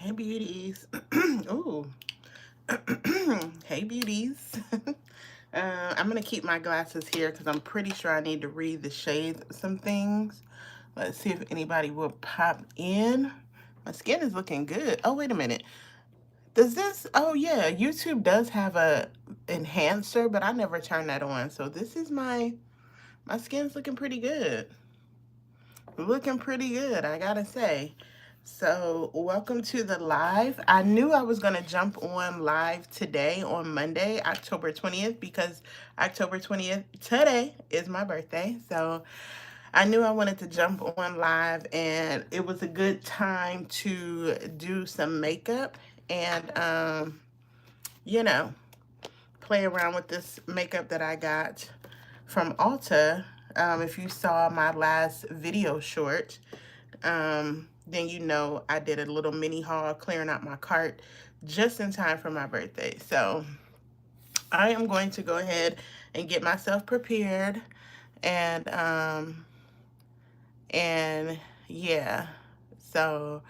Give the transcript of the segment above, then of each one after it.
Hey beauties. Ooh. Hey beauties. I'm gonna keep my glasses here because I'm pretty sure I need to read the shades of some things. Let's see if anybody will pop in. My skin is looking good. Oh, wait a minute. Does this, oh yeah, YouTube does have a enhancer, but I never turn that on. So this is my skin's looking pretty good. Looking pretty good, I gotta say. So, welcome to the live. I knew I was going to jump on live today on Monday, October 20th, because October 20th, today, is my birthday. So, I knew I wanted to jump on live, and it was a good time to do some makeup and, you know, play around with this makeup that I got from Ulta. If you saw my last video short, then you know I did a little mini haul clearing out my cart just in time for my birthday. So I am going to go ahead and get myself prepared and and yeah. So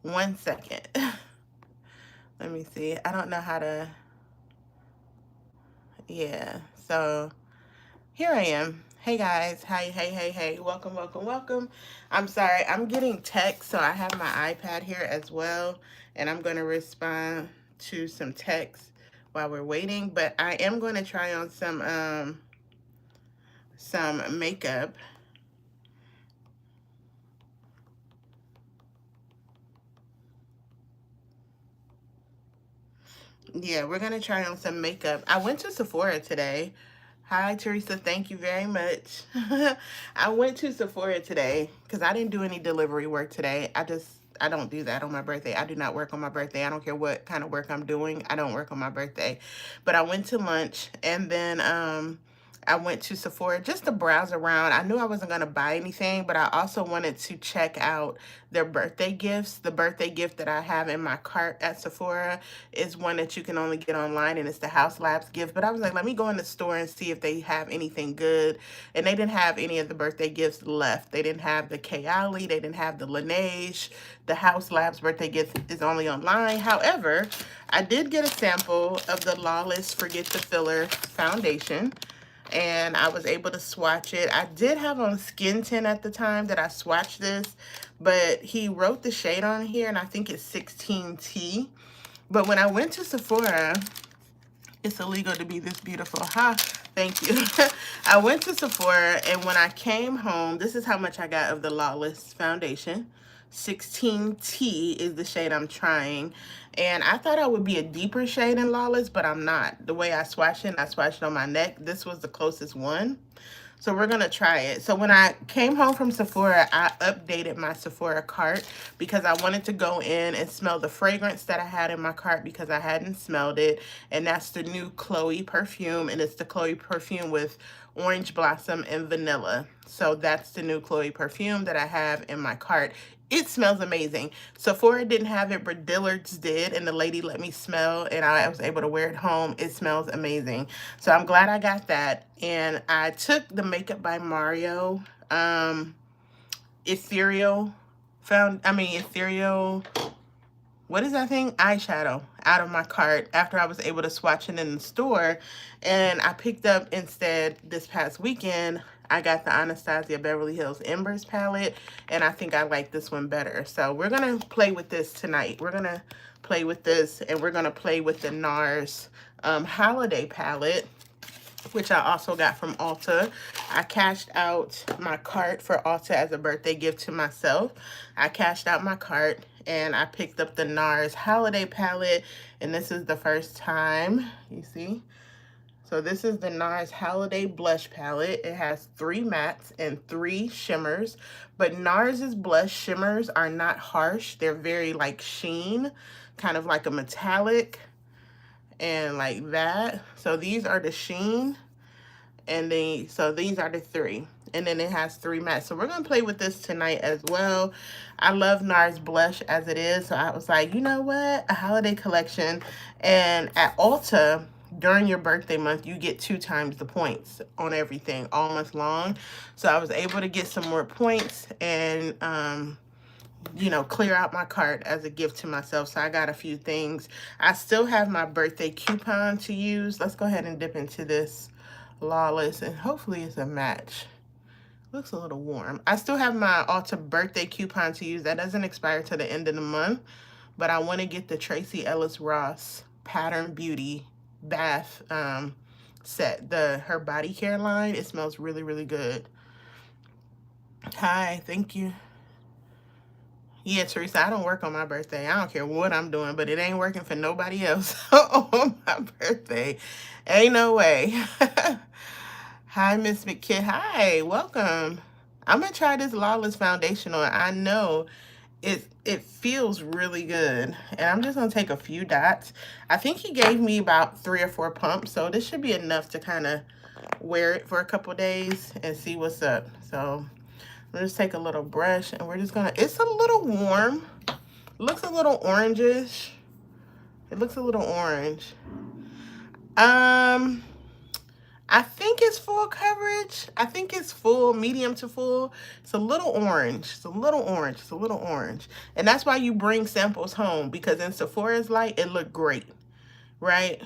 1 second. Let me see. I don't know how to, yeah. So here I am. Hey guys. Hi, hey. Welcome, welcome, welcome. I'm sorry. I'm getting text, so I have my iPad here as well, and I'm going to respond to some text while we're waiting, but I am going to try on some makeup. Yeah, we're going to try on some makeup. I went to Sephora today. Hi, Teresa. Thank you very much. I went to Sephora today because I didn't do any delivery work today. I don't do that on my birthday. I do not work on my birthday. I don't care what kind of work I'm doing. I don't work on my birthday. But I went to lunch and then I went to Sephora just to browse around. I knew I wasn't going to buy anything, but I also wanted to check out their birthday gifts. The birthday gift that I have in my cart at Sephora is one that you can only get online, and it's the House Labs gift. But I was like, let me go in the store and see if they have anything good. And they didn't have any of the birthday gifts left. They didn't have the Kayali. They didn't have the Laneige. The House Labs birthday gift is only online. However, I did get a sample of the Lawless Forget the Filler foundation, and I was able to swatch it. I did have on Skin Tint at the time that I swatched this, but he wrote the shade on here, and I think it's 16T. But when I went to Sephora, it's illegal to be this beautiful. Ha, thank you. I went to Sephora, and when I came home, this is how much I got of the Lawless foundation. 16T is the shade I'm trying. And I thought I would be a deeper shade in Lawless, but I'm not. The way I swatched it, I swatched it on my neck. This was the closest one. So we're going to try it. So when I came home from Sephora, I updated my Sephora cart because I wanted to go in and smell the fragrance that I had in my cart because I hadn't smelled it. And that's the new Chloe perfume. And it's the Chloe perfume with orange blossom and vanilla. So that's the new Chloe perfume that I have in my cart. It smells amazing. Sephora didn't have it, but Dillard's did, and the lady let me smell, and I was able to wear it home. It smells amazing. So I'm glad I got that. And I took the Makeup by Mario ethereal ethereal, what is that thing? Eyeshadow out of my cart after I was able to swatch it in the store. And I picked up instead this past weekend, I got the Anastasia Beverly Hills Embers palette, and I think I like this one better. So we're going to play with this tonight. We're going to play with this, and we're going to play with the Nars Holiday palette, which I also got from Ulta. I cashed out my cart for Ulta as a birthday gift to myself. I cashed out my cart, and I picked up the Nars Holiday palette, and this is the first time, you see? So this is the Nars Holiday Blush Palette. It has 3 mattes and 3 shimmers. But Nars's blush shimmers are not harsh. They're very like sheen, kind of like a metallic and like that. So these are the sheen. And then, so these are the 3. And then it has 3 mattes. So we're going to play with this tonight as well. I love Nars blush as it is. So I was like, you know what? A holiday collection. And at Ulta, during your birthday month, you get 2 times the points on everything all month long. So I was able to get some more points and you know, clear out my cart as a gift to myself. So I got a few things. I still have my birthday coupon to use. Let's go ahead and dip into this Lawless, and hopefully it's a match. Looks a little warm. I still have my Ulta birthday coupon to use. That doesn't expire till the end of the month, but I want to get the Tracy Ellis Ross Pattern Beauty bath set, her body care line. It smells really, really good. Hi, thank you. Yeah, Teresa, I don't work on my birthday. I don't care what I'm doing, but it ain't working for nobody else on my birthday. Ain't no way. Hi, Miss McKidd. Hi, welcome. I'm going to try this Lawless foundation on. I know it feels really good. And I'm just going to take a few dots. I think he gave me about 3 or 4 pumps, so this should be enough to kind of wear it for a couple days and see what's up. So we'll just take a little brush, and we're just gonna, it's a little warm. It looks a little orangish. It looks a little orange. I think it's full coverage. I think it's full, medium to full. It's a little orange. It's a little orange. It's a little orange. And that's why you bring samples home, because in Sephora's light, it looked great, right?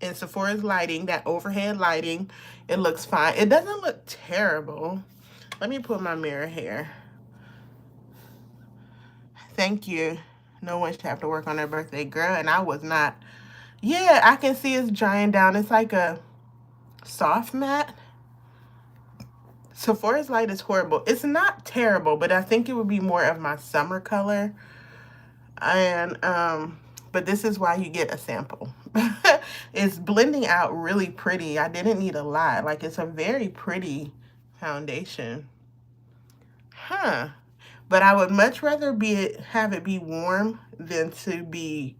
In Sephora's lighting, that overhead lighting, it looks fine. It doesn't look terrible. Let me put my mirror here. Thank you. No one should have to work on their birthday, girl, and I was not. Yeah, I can see it's drying down. It's like a soft matte. Sephora's light is horrible. It's not terrible, but I think it would be more of my summer color. And but this is why you get a sample. It's blending out really pretty. I didn't need a lot. Like, it's a very pretty foundation. Huh. But I would much rather have it be warm than to be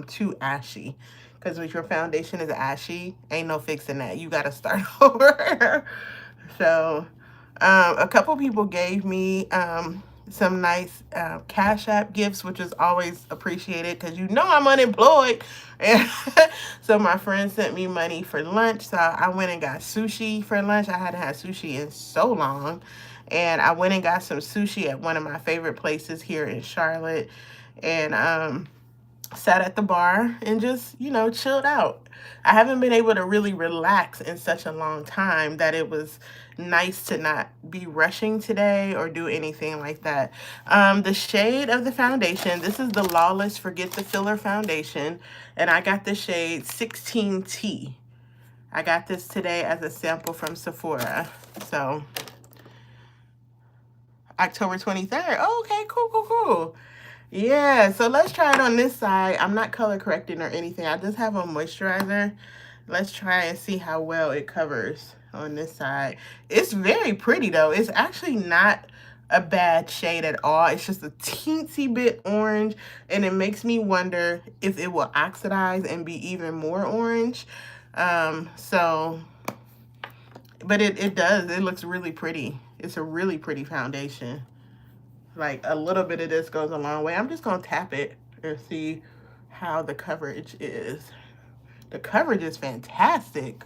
too ashy. Because if your foundation is ashy, ain't no fixing that. You got to start over. So a couple people gave me some nice Cash App gifts, which is always appreciated because you know I'm unemployed. And so my friend sent me money for lunch. So I went and got sushi for lunch. I hadn't had sushi in so long. And I went and got some sushi at one of my favorite places here in Charlotte. And sat at the bar and just, you know, chilled out. I haven't been able to really relax in such a long time that it was nice to not be rushing today or do anything like that. The shade of the foundation, this is the Lawless Forget the Filler foundation, and I got the shade 16T. I got this today as a sample from Sephora. So October 23rd. Oh, okay, cool. Yeah, so let's try it on this side. I'm not color correcting or anything. I just have a moisturizer. Let's try and see how well it covers on this side. It's very pretty, though. It's actually not a bad shade at all. It's just a teensy bit orange, and it makes me wonder if it will oxidize and be even more orange. But it does. It looks really pretty. It's a really pretty foundation. Like, a little bit of this goes a long way. I'm just going to tap it and see how the coverage is. The coverage is fantastic.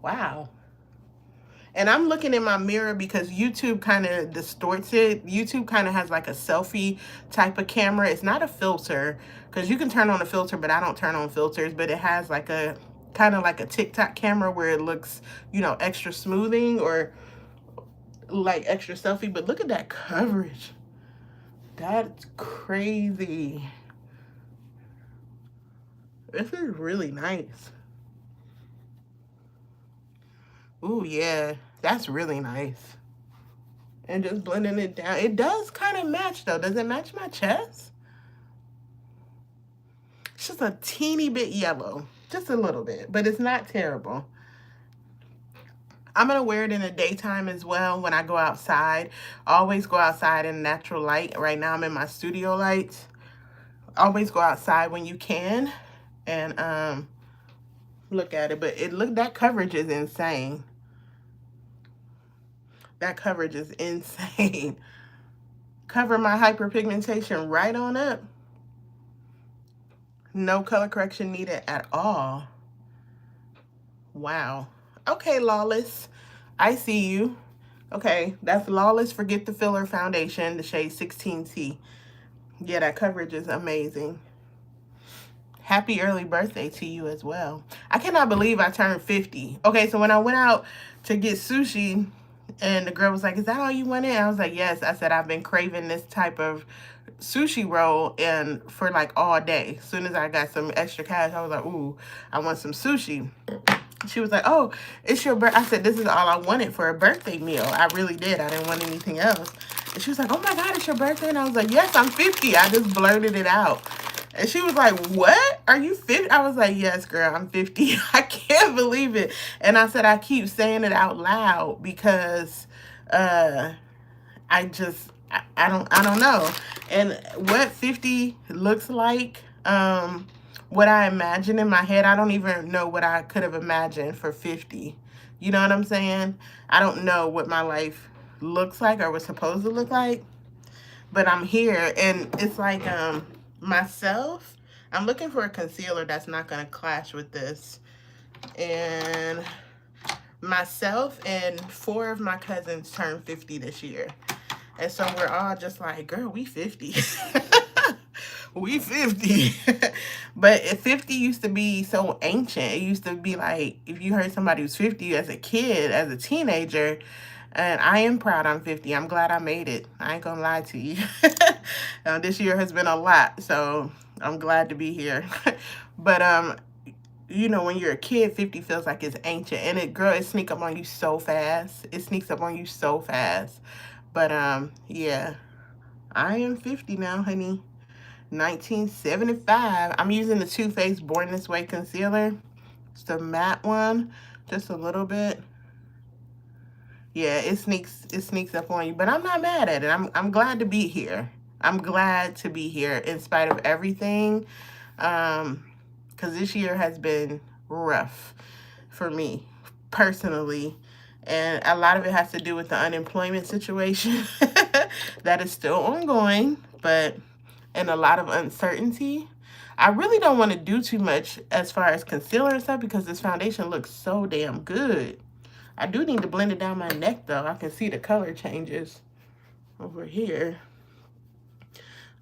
Wow. And I'm looking in my mirror because YouTube kind of distorts it. YouTube kind of has like a selfie type of camera. It's not a filter, because you can turn on a filter, but I don't turn on filters. But it has like a kind of like a TikTok camera where it looks, you know, extra smoothing or like extra selfie. But look at that coverage. That's crazy. This is really nice. Ooh, yeah, that's really nice. And just blending it down. It does kind of match, though. Does it match my chest? It's just a teeny bit yellow. Just a little bit, but it's not terrible. I'm going to wear it in the daytime as well when I go outside. Always go outside in natural light. Right now I'm in my studio lights. Always go outside when you can and look at it. But that coverage is insane. That coverage is insane. Cover my hyperpigmentation right on up. No color correction needed at all. Wow. Okay, Lawless, I see you. Okay, that's Lawless Forget the Filler Foundation, the shade 16C. Yeah, that coverage is amazing. Happy early birthday to you as well. I cannot believe I turned 50. Okay, so when I went out to get sushi, and the girl was like, "Is that all you wanted?" I was like, "Yes." I said, "I've been craving this type of sushi roll and for like all day." As soon as I got some extra cash, I was like, "Ooh, I want some sushi." She was like, "Oh, it's your birthday." I said, "This is all I wanted for a birthday meal. I really did. I didn't want anything else." And she was like, "Oh my God, it's your birthday." And I was like, "Yes, I'm 50. I just blurted it out. And she was like, "What? Are you 50?" I was like, "Yes, girl, I'm 50. I can't believe it." And I said, I keep saying it out loud because uh, I don't know. And what 50 looks like, what I imagine in my head, I don't even know what I could have imagined for 50. You know what I'm saying? I don't know what my life looks like or was supposed to look like, but I'm here and it's like myself. I'm looking for a concealer that's not going to clash with this. And myself and 4 of my cousins turned 50 this year. And so we're all just like, "Girl, we 50." We 50. But 50 used to be so ancient. It used to be like, if you heard somebody who's 50 as a kid, as a teenager, and I am proud I'm 50. I'm glad I made it. I ain't gonna lie to you. This year has been a lot, so I'm glad to be here. But you know, when you're a kid, 50 feels like it's ancient, and it sneaks up on you so fast. It sneaks up on you so fast. But yeah, I am 50 now, honey. 1975. I'm using the Too Faced Born This Way concealer. It's the matte one, just a little bit. Yeah, it sneaks up on you, but I'm not mad at it. I'm glad to be here. I'm glad to be here in spite of everything. Because this year has been rough for me personally. And a lot of it has to do with the unemployment situation that is still ongoing, but and a lot of uncertainty. I really don't want to do too much as far as concealer and stuff because this foundation looks so damn good. I do need to blend it down my neck though. I can see the color changes over here.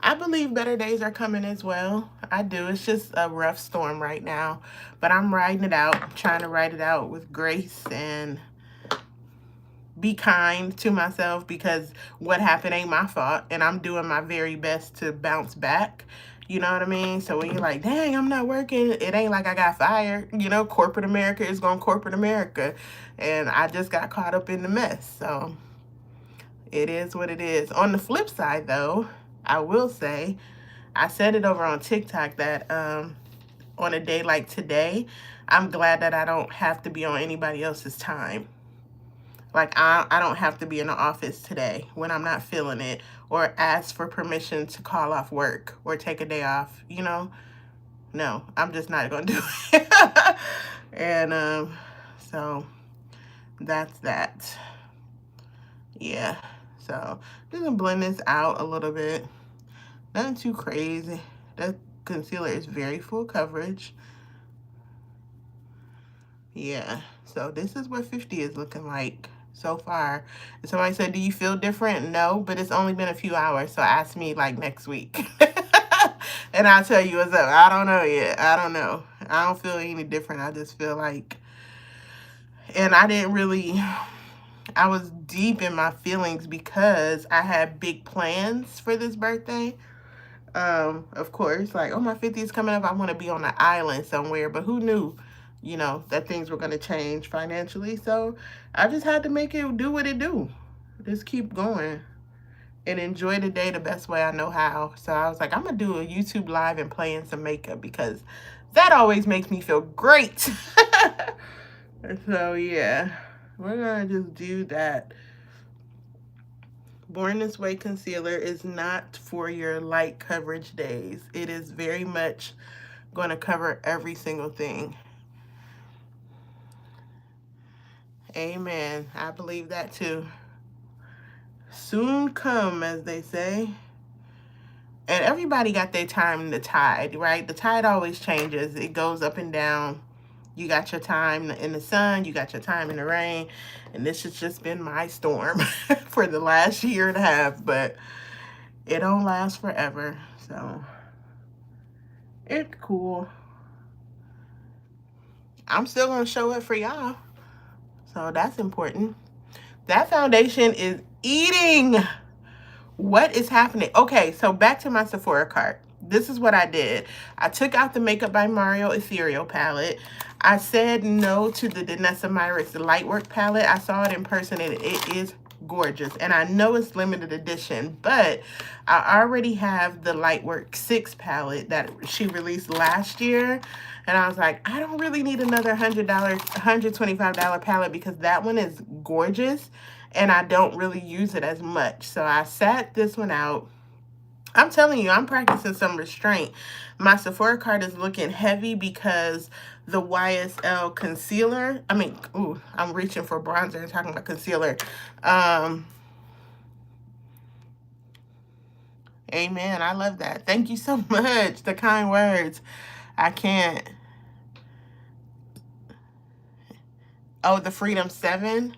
I believe better days are coming as well. I do. It's just a rough storm right now, but I'm riding it out, trying to ride it out with grace and be kind to myself because what happened ain't my fault and I'm doing my very best to bounce back. You know what I mean? So when you're like, "Dang, I'm not working," it ain't like I got fired. You know, corporate America is going corporate America. And I just got caught up in the mess. So it is what it is. On the flip side, though, I will say, I said it over on TikTok that on a day like today, I'm glad that I don't have to be on anybody else's time. Like, I don't have to be in the office today when I'm not feeling it or ask for permission to call off work or take a day off, you know? No, I'm just not going to do it. And so that's that. Yeah. So just gonna blend this out a little bit. Nothing too crazy. That concealer is very full coverage. Yeah. So this is what 50 is looking like so far. And somebody said, "Do you feel different?" No, but it's only been a few hours. So ask me like next week. And I'll tell you what's up. I don't know yet. I don't know. I don't feel any different. I just feel like, and I was deep in my feelings because I had big plans for this birthday. Of course, like, oh, my 50th is coming up. I want to be on an island somewhere, but who knew, you know, that things were going to change financially. So I just had to make it do what it do. Just keep going and enjoy the day the best way I know how. So I was like, I'm going to do a YouTube live and play in some makeup because that always makes me feel great. So yeah, we're going to just do that. Born This Way concealer is not for your light coverage days. It is very much going to cover every single thing. Amen. I believe that too. Soon come, as they say. And everybody got their time in the tide, right? The tide always changes. It goes up and down. You got your time in the sun, you got your time in the rain, and this has just been my storm for the last year and a half, but it don't last forever, so it's cool. I'm still gonna show up for y'all, so that's important. That foundation is eating. What is happening? Okay, so back to my Sephora cart. This is what I did. I took out the Makeup by Mario Ethereal palette. I said no to the mslmarie Lightwork palette. I saw it in person and it is gorgeous. And I know it's limited edition, but I already have the Lightwork 6 palette that she released last year. And I was like, I don't really need another $125 palette because that one is gorgeous and I don't really use it as much. So I sat this one out. I'm telling you, I'm practicing some restraint. My Sephora card is looking heavy because the YSL concealer, I'm reaching for bronzer and talking about concealer. Amen. I love that. Thank you so much. The kind words. I can't. Oh, the Freedom 7.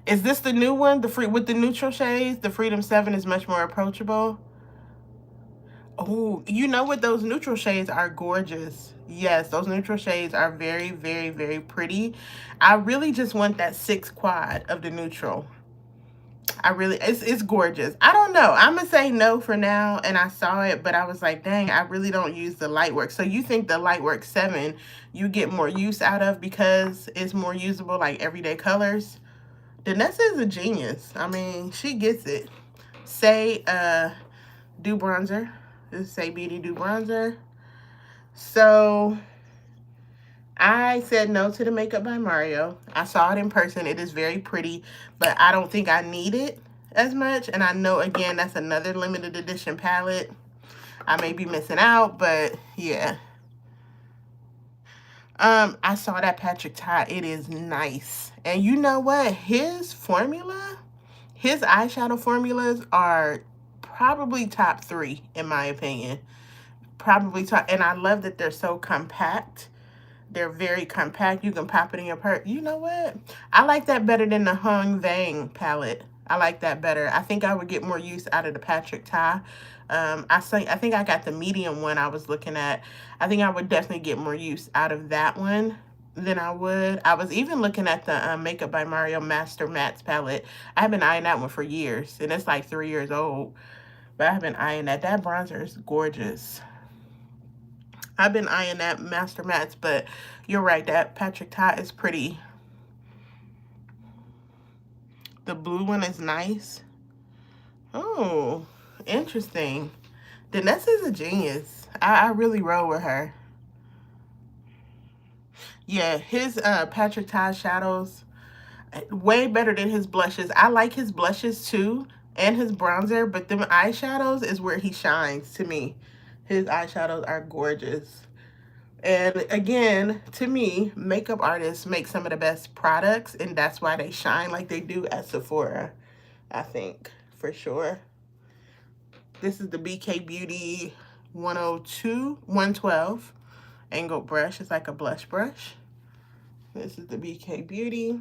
Is this the new one? With the neutral shades? The Freedom 7 is much more approachable. Oh, you know what? Those neutral shades are gorgeous. Yes, those neutral shades are very, very, very pretty. I really just want that 6 quad of the neutral. It's gorgeous. I don't know. I'm going to say no for now. And I saw it, but I was like, dang, I really don't use the Lightwork. So you think the Lightwork 7 you get more use out of because it's more usable, like everyday colors? Danessa is a genius. I mean, she gets it. Say, do bronzer. This is Say Beauty Do Bronzer. So I said no to the Makeup by Mario. I saw it in person. It is very pretty, but I don't think I need it as much. And I know, again, that's another limited edition palette. I may be missing out, but yeah. I saw that Patrick Ta. It is nice. And you know what? His eyeshadow formulas are probably top 3 in my opinion. Probably top. And I love that they're so compact. They're very compact. You can pop it in your purse. You know what? I like that better than the Hung Vang palette. I like that better. I think I would get more use out of the Patrick Ta. I think I got the medium one I was looking at. I think I would definitely get more use out of that one than I would. I was even looking at the Makeup by Mario Master Mattes palette. I've been eyeing that one for years, and it's like 3 years old. But I've been eyeing that. That bronzer is gorgeous. I've been eyeing that Master Mattes, but you're right. That Patrick Ta is pretty. The blue one is nice. Oh, interesting. Danessa is a genius. I really roll with her. Yeah, his Patrick Ta shadows, way better than his blushes. I like his blushes too, and his bronzer, but them eyeshadows is where he shines to me. His eyeshadows are gorgeous. And again, to me, makeup artists make some of the best products, and that's why they shine like they do at Sephora, I think, for sure. This is the BK Beauty 112 angled brush. It's like a blush brush. This is the BK Beauty.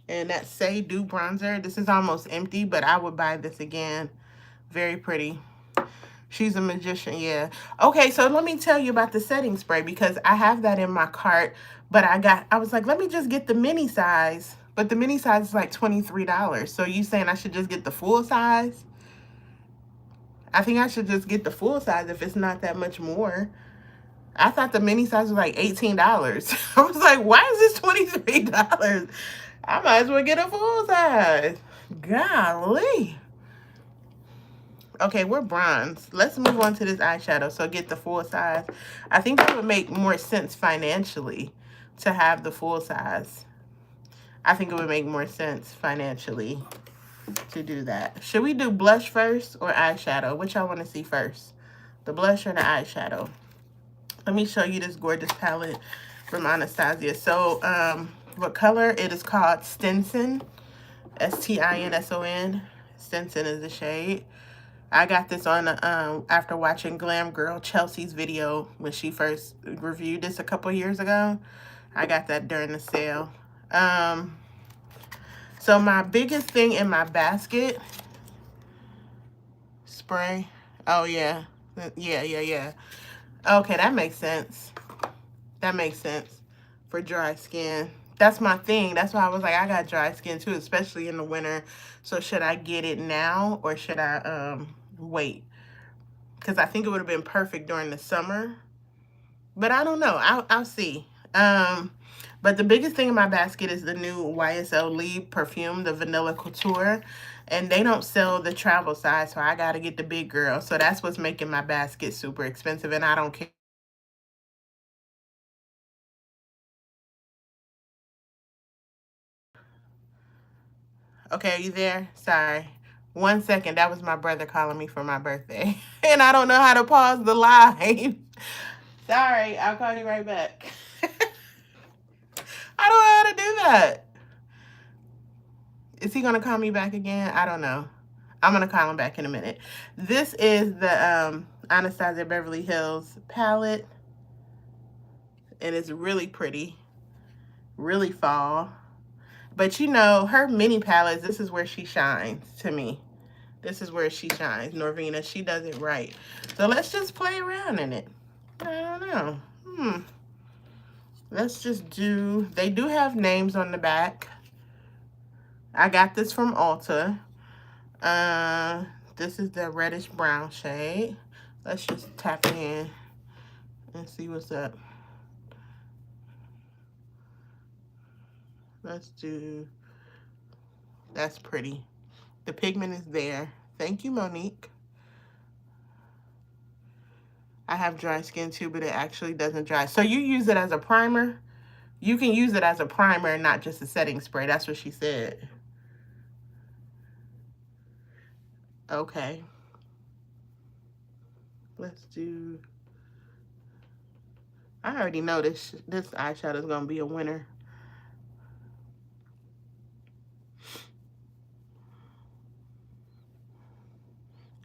And that Say Do bronzer. This is almost empty, but I would buy this again. Very pretty. She's a magician, yeah. Okay, so let me tell you about the setting spray because I have that in my cart, but I was like, let me just get the mini size. But the mini size is like $23. So you saying I should just get the full size? I think I should just get the full size if it's not that much more. I thought the mini size was like $18. I was like, why is this $23? I might as well get a full size. Golly. Okay, we're bronze. Let's move on to this eyeshadow. So get the full size. I think that would make more sense financially to have the full size. I think it would make more sense financially to do that. Should we do blush first or eyeshadow? Which y'all want to see first? The blush or the eyeshadow? Let me show you this gorgeous palette from Anastasia. So, what color? It is called Stinson. S-T-I-N-S-O-N. Stinson is the shade. I got this on after watching Glam Girl Chelsea's video when she first reviewed this a couple years ago. I got that during the sale. So my biggest thing in my basket, spray. Oh, yeah. Yeah. Okay, that makes sense. That makes sense for dry skin. That's my thing. That's why I was like, I got dry skin too, especially in the winter. So should I get it now or should I wait? Because I think it would have been perfect during the summer. But I don't know. I'll see. But the biggest thing in my basket is the new YSL Libre perfume, the Vanilla Couture. And they don't sell the travel size, so I got to get the big girl. So that's what's making my basket super expensive, and I don't care. Okay, are you there? Sorry. 1 second. That was my brother calling me for my birthday. And I don't know how to pause the live. Sorry, I'll call you right back. I don't know how to do that. Is he gonna call me back again? I don't know. I'm gonna call him back in a minute. This is the Anastasia Beverly Hills palette, and it's really pretty, really fall. But you know, her mini palettes, this is where she shines to me. This is where she shines. Norvina, she does it right. So let's just play around in it. I don't know. Let's just do, they do have names on the back. I got this from Ulta. This is the reddish brown shade. Let's just tap in and see what's up. Let's do, that's pretty. The pigment is there. Thank you, Monique. I have dry skin too, but it actually doesn't dry. So you use it as a primer? You can use it as a primer and not just a setting spray. That's what she said. Okay. Let's do, I already know this eyeshadow is going to be a winner.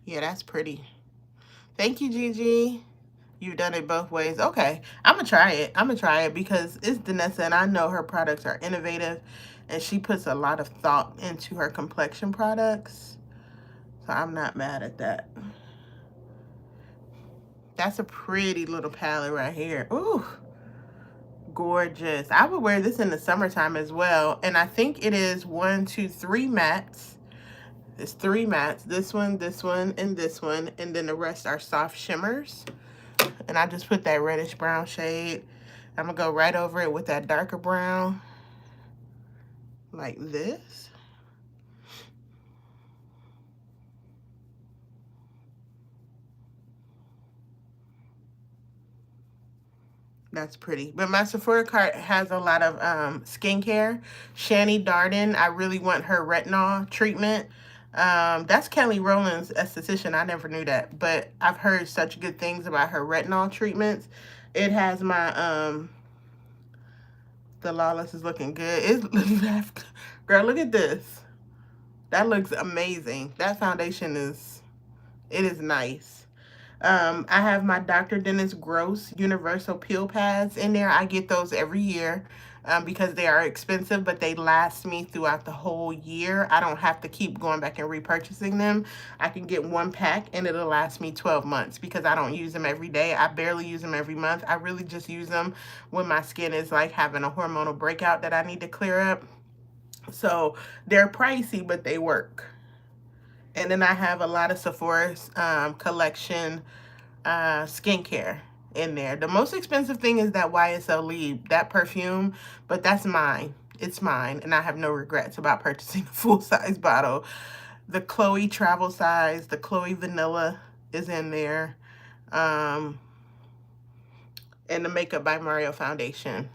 Yeah, that's pretty. Thank you, Gigi. You've done it both ways. Okay, I'm going to try it. I'm going to try it because it's Danessa, and I know her products are innovative, and she puts a lot of thought into her complexion products. So I'm not mad at that. That's a pretty little palette right here. Ooh, gorgeous. I would wear this in the summertime as well. And I think it is 1, 2, 3 mattes. It's 3 mattes. This one, and this one. And then the rest are soft shimmers. And I just put that reddish brown shade. I'm going to go right over it with that darker brown. Like this. That's pretty. But my Sephora cart has a lot of skincare. Shani Darden, I really want her retinol treatment. That's Kelly Rowland's esthetician. I never knew that. But I've heard such good things about her retinol treatments. It has my, the Lawless is looking good. It's, girl, look at this. That looks amazing. That foundation is, it is nice. I have my Dr. Dennis Gross Universal Peel Pads in there. I get those every year because they are expensive, but they last me throughout the whole year. I don't have to keep going back and repurchasing them. I can get one pack and it'll last me 12 months because I don't use them every day. I barely use them every month. I really just use them when my skin is like having a hormonal breakout that I need to clear up. So they're pricey, but they work. And then I have a lot of Sephora's collection skincare in there. The most expensive thing is that YSL Libre, that perfume, but that's mine. It's mine, and I have no regrets about purchasing a full-size bottle. The Chloe travel size, the Chloe Vanilla is in there, and the Makeup by Mario foundation.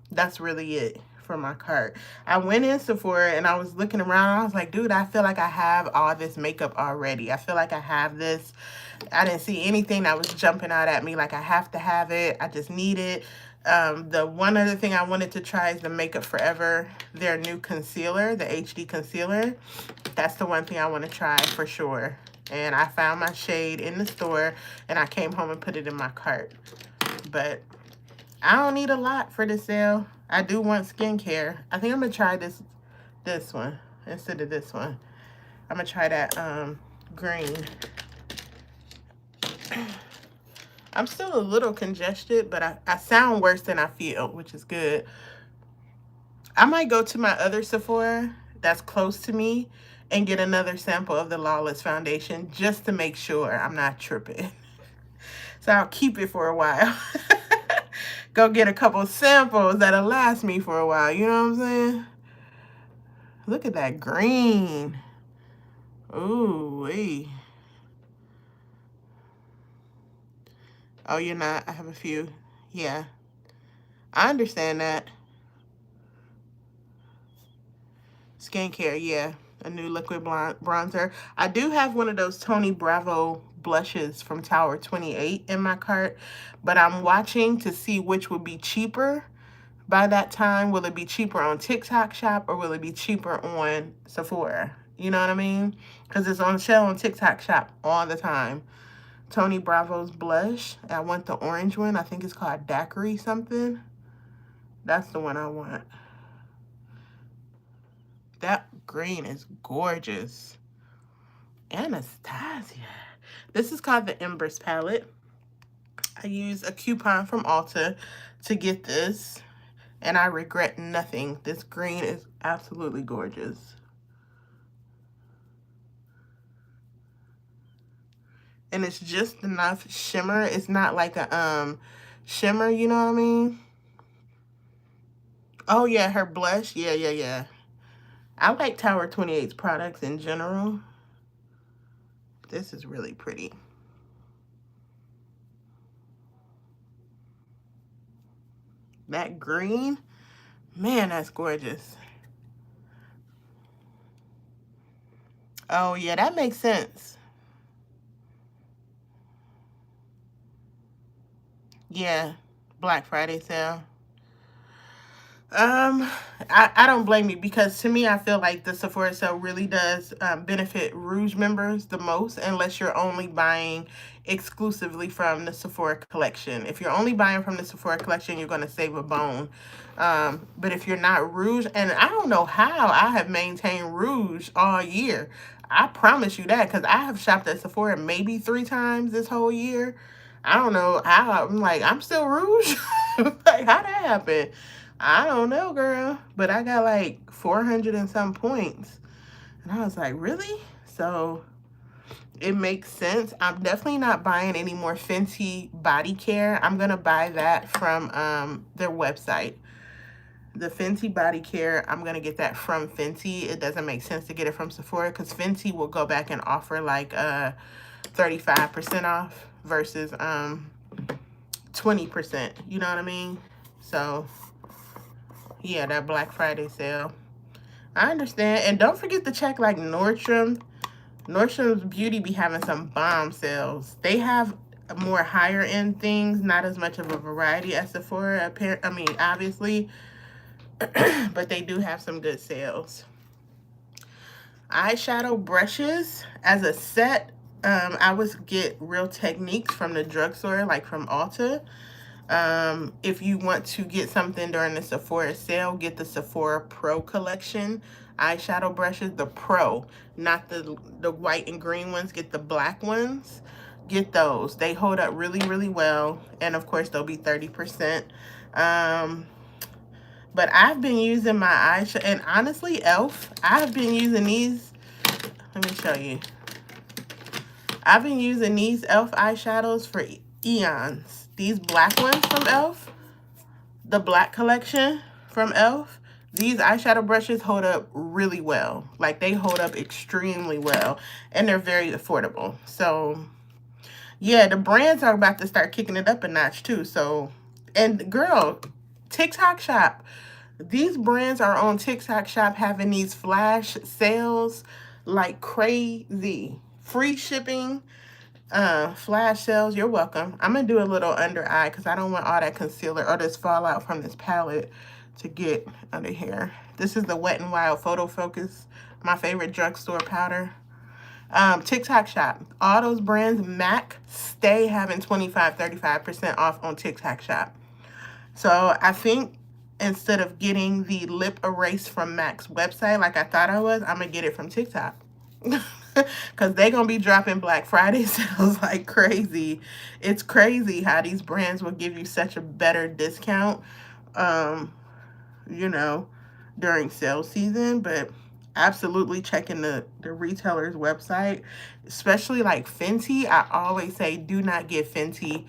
That's really it for my cart. I went in Sephora and I was looking around. I was like, dude, I feel like I have all this makeup already. I feel like I have this. I didn't see anything that was jumping out at me like I have to have it. I just need it. The one other thing I wanted to try is the Makeup Forever, their new concealer, the HD concealer. That's the one thing I want to try for sure. And I found my shade in the store and I came home and put it in my cart. But I don't need a lot for this sale. I do want skincare. I think I'm gonna try this one instead of this one. I'm gonna try that green. I'm still a little congested, but I sound worse than I feel, which is good. I might go to my other Sephora that's close to me and get another sample of the Lawless foundation just to make sure I'm not tripping. So I'll keep it for a while. Go get a couple samples that'll last me for a while. You know what I'm saying? Look at that green. Ooh, wee. Oh, you're not? I have a few. Yeah. I understand that. Skincare, yeah. A new liquid bronzer. I do have one of those Tony Bravo blushes from Tower 28 in my cart, but I'm watching to see which would be cheaper by that time. Will it be cheaper on TikTok Shop or will it be cheaper on Sephora? You know what I mean? Because it's on sale on TikTok Shop all the time. Tony Bravo's blush. I want the orange one. I think it's called Daiquiri something. That's the one I want. That green is gorgeous. Anastasia. This is called the Embers palette. I used a coupon from Ulta to get this, and I regret nothing. This green is absolutely gorgeous. And it's just enough shimmer. It's not like a shimmer, you know what I mean? Oh yeah, her blush. Yeah. I like Tower 28's products in general. This is really pretty. That green, man, that's gorgeous. Oh yeah, that makes sense. Yeah, Black Friday sale. Um, I don't blame you because to me, I feel like the Sephora sale really does benefit Rouge members the most unless you're only buying exclusively from the Sephora collection. If you're only buying from the Sephora collection, you're going to save a bone. But if you're not Rouge, and I don't know how I have maintained Rouge all year. I promise you that because I have shopped at Sephora maybe 3 times this whole year. I don't know how. I'm like, I'm still Rouge. Like, how that happen? I don't know, girl, but I got like 400 and some points. And I was like, really? So it makes sense. I'm definitely not buying any more Fenty body care. I'm going to buy that from their website. The Fenty body care, I'm going to get that from Fenty. It doesn't make sense to get it from Sephora because Fenty will go back and offer like 35% off versus 20%. You know what I mean? So yeah, that Black Friday sale. I understand. And don't forget to check like Nordstrom. Nordstrom's Beauty be having some bomb sales. They have more higher end things, not as much of a variety as Sephora. I mean, obviously, but they do have some good sales. Eyeshadow brushes as a set. I would get Real Techniques from the drugstore, like from Ulta. If you want to get something during the Sephora sale, get the Sephora Pro collection eyeshadow brushes, the Pro, not the white and green ones. Get the black ones. Get those. They hold up really well, and of course they'll be 30%. But I've been using my eyeshadow, and honestly, e.l.f., I've been using these. Let me show you. I've been using these e.l.f. eyeshadows for eons. These black ones from e.l.f., the black collection from e.l.f., these eyeshadow brushes hold up really well. Like, they hold up extremely well, and they're very affordable. So, yeah, the brands are about to start kicking it up a notch, too. So, and girl, TikTok Shop. These brands are on TikTok Shop having these flash sales like crazy. Free shipping. Flash sales, you're welcome. I'm gonna do a little under eye because I don't want all that concealer or this fallout from this palette to get under here. This is the Wet n Wild Photo Focus, my favorite drugstore powder. TikTok Shop, all those brands, MAC, stay having 25-35% off on TikTok Shop. So I think instead of getting the lip erase from MAC's website like I thought I was, I'm going to get it from TikTok. Because they're going to be dropping Black Friday sales like crazy. It's crazy how these brands will give you such a better discount, um, you know, during sales season. But absolutely checking the retailer's website, especially like Fenty. I always say do not get Fenty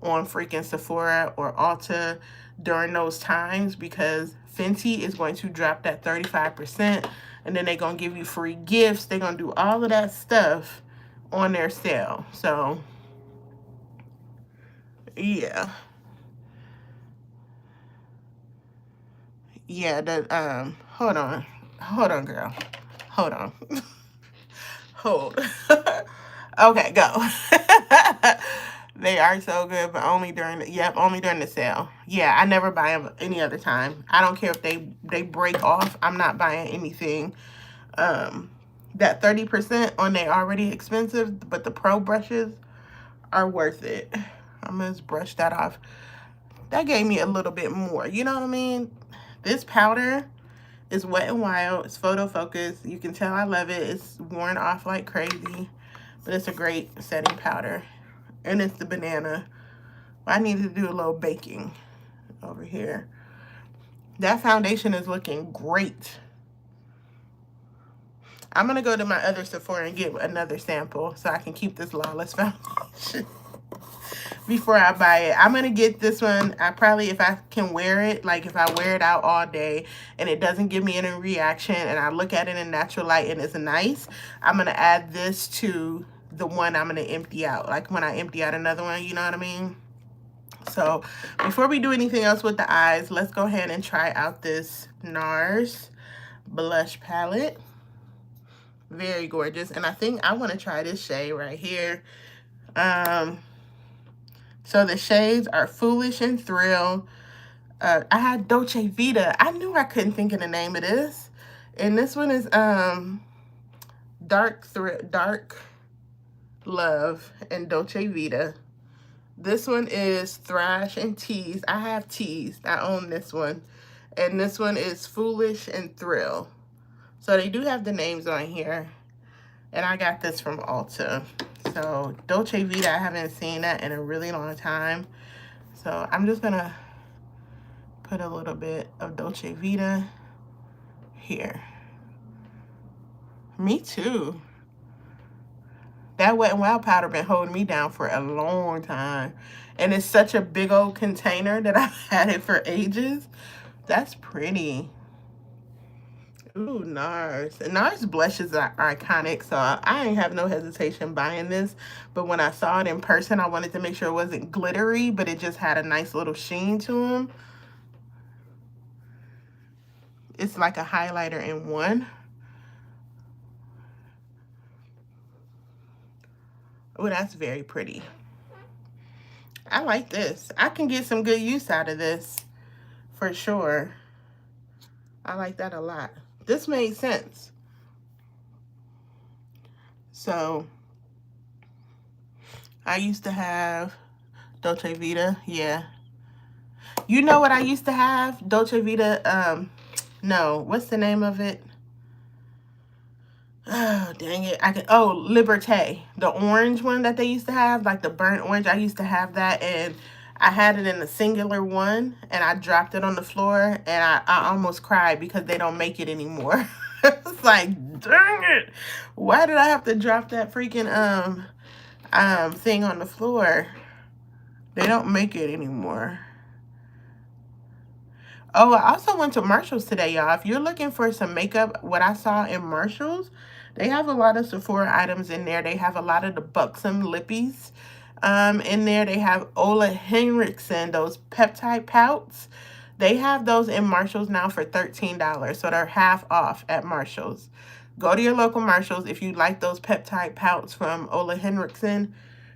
on freaking Sephora or Ulta during those times, because Fenty is going to drop that 35%, and then they're going to give you free gifts. They're going to do all of that stuff on their sale. So yeah. Yeah, hold on, girl. Hold on. Hold. Okay, go. They are so good, but only during only during the sale. Yeah, I never buy them any other time. I don't care if they break off. I'm not buying anything. That 30% on they already expensive, but the pro brushes are worth it. I'm gonna just brush that off. That gave me a little bit more. You know what I mean? This powder is Wet n Wild. It's photo focus. You can tell I love it. It's worn off like crazy, but it's a great setting powder. And it's the banana. I need to do a little baking over here. That foundation is looking great. I'm going to go to my other Sephora and get another sample so I can keep this Lawless foundation before I buy it. I'm going to get this one. I probably, if I can wear it, like if I wear it out all day and it doesn't give me any reaction and I look at it in natural light and it's nice, I'm going to add this to the one I'm going to empty out. Like when I empty out another one, you know what I mean? So before we do anything else with the eyes, let's go ahead and try out this Nars blush palette. Very gorgeous. And I think I want to try this shade right here. So the shades are Foolish and Thrill. I had Dolce Vita. I knew I couldn't think of the name of this. And this one is Dark Love and Dolce Vita. This one is Thrash and Tease. I have Tease. I own this one. And this one is Foolish and Thrill. So they do have the names on here. And I got this from Ulta. So Dolce Vita, I haven't seen that in a really long time. So I'm just going to put a little bit of Dolce Vita here. Me too. That Wet n Wild powder been holding me down for a long time. And it's such a big old container that I've had it for ages. That's pretty. Ooh, Nars. And Nars blushes are iconic, so I ain't have no hesitation buying this. But when I saw it in person, I wanted to make sure it wasn't glittery, but it just had a nice little sheen to them. It's like a highlighter in one. Oh, that's very pretty. I like this. I can get some good use out of this for sure. I like that a lot. This made sense. So I used to have Dolce Vita. Yeah. You know what I used to have? Dolce Vita. No, what's the name of it? Oh, dang it. Liberté. The orange one that they used to have, like the burnt orange. I used to have that, and I had it in a singular one, and I dropped it on the floor, and I almost cried because they don't make it anymore. It's like, dang it. Why did I have to drop that freaking thing on the floor? They don't make it anymore. Oh, I also went to Marshall's today, y'all. If you're looking for some makeup, what I saw in Marshall's, they have a lot of Sephora items in there. They have a lot of the Buxom lippies in there. They have Ola Henriksen, those peptide pouts. They have those in Marshall's now for $13, so they're half off at Marshall's. Go to your local Marshall's if you like those peptide pouts from Ola Henriksen.